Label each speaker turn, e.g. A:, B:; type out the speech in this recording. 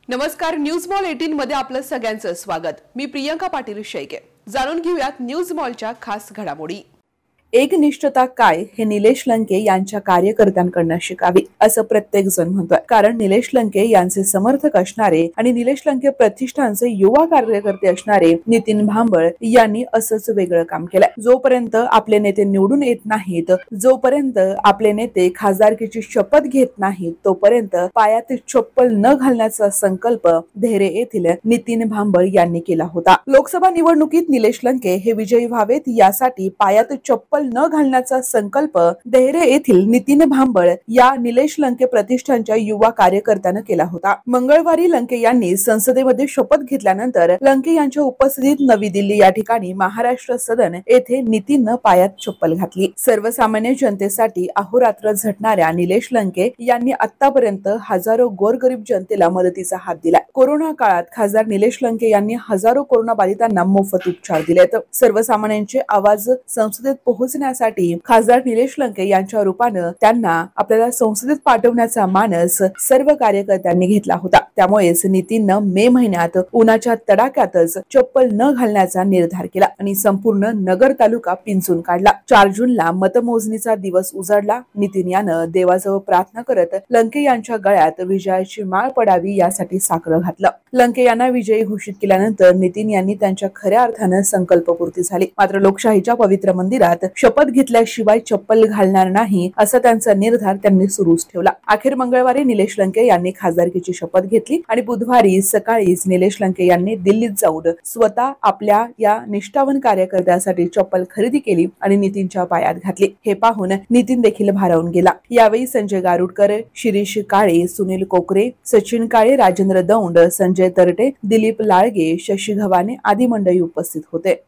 A: नमस्कार, news mall 18 मध्ये आपलं सगळ्यांचं स्वागत। मी प्रियंका पाटील शेळके। जाणून घेऊयात न्यूज मॉलच्या खास घडामोडी।
B: एकनिष्ठता काय हे निलेश लंके यांच्या कार्यकर्त्यांकडून शिकावी असं प्रत्येक जण म्हणतोय। कारण निलेश लंके यांचे समर्थक असणारे आणि निलेश लंके प्रतिष्ठानचे युवा कार्यकर्ते असणारे नितीन भांबळ यांनी असंच वेगळं काम केलंय। जोपर्यंत आपले नेते निवडून येत नाहीत, जोपर्यंत आपले नेते खासदारकीची शपथ घेत नाहीत, तोपर्यंत पायात चप्पल न घालण्याचा संकल्प धेरे येथील नितीन भांबळ यांनी केला होता। लोकसभा निवडणुकीत निलेश लंके हे विजयी व्हावेत यासाठी पायात चप्पल न घालण्याचा संकल्प धेरे येथील नितीन भांबळ या निलेश लंके प्रतिष्ठानच्या युवा कार्यकर्त्याने केला होता। मंगळवारी लंके यांनी संसदेमध्ये शपथ घेतल्यानंतर लंके यांच्या उपस्थितीत नवी दिल्ली या ठिकाणी महाराष्ट्र सदन येथे नितीनने पायात चप्पल घातली। सर्वसामान्य जनतेसाठी अहोरात्र झटणाऱ्या निलेश लंके यांनी आतापर्यंत हजारो गोरगरीब जनतेला मदतीचा हात दिला। कोरोना काळात खासदार निलेश लंके यांनी हजारो कोरोना बाधितांना मोफत उपचार दिलेत। सर्वसामान्यांचे आवाज संसदेत पोहोचण्यासाठी खासदार निलेश लंके यांच्या रूपाने त्यांना आपल्याला संसदेत पाठवण्याचा मानस सर्व कार्यकर्त्यांनी घेतला होता। त्यामुळेच नितीनने मे महिन्यात उन्हाच्या तडाख्यातच चप्पल न घालण्याचा निर्धार केला आणि संपूर्ण नगर तालुका पिंजून काढला। 4 जूनला मतमोजणीचा दिवस उजाडला। नितीन यानं देवाजवळ प्रार्थना करत लंके यांच्या गळ्यात विजयाची माळ पडावी यासाठी साकडं घातलं। लंके यांना विजयी घोषित केल्यानंतर नितीन यांनी त्यांच्या खऱ्या अर्थाने संकल्पपूर्ती झाली। मात्र लोकशाहीच्या पवित्र मंदिरात शपथ घेतल्याशिवाय चप्पल घालणार नाही असा त्यांचा निर्धार त्यांनी सुरूच ठेवला। अखेर मंगळवारी निलेश लंके यांनी खासदारकीची शपथ घेतली आणि बुधवारी सकाळीच निलेश लंके यांनी दिल्लीत जाऊन स्वतः आपल्या या निष्ठावान कार्यकर्त्यासाठी चप्पल खरेदी केली आणि नितीनच्या पायात घातली। हे पाहून नितीन देखील भारावून गेला। यावेळी संजय गारुडकर, शिरीष काळे, सुनील कोकरे, सचिन काळे, राजेंद्र दौंड, संजय तरटे, दिलीप लाळगे, शशी घवाने आदी मंडळी उपस्थित होते।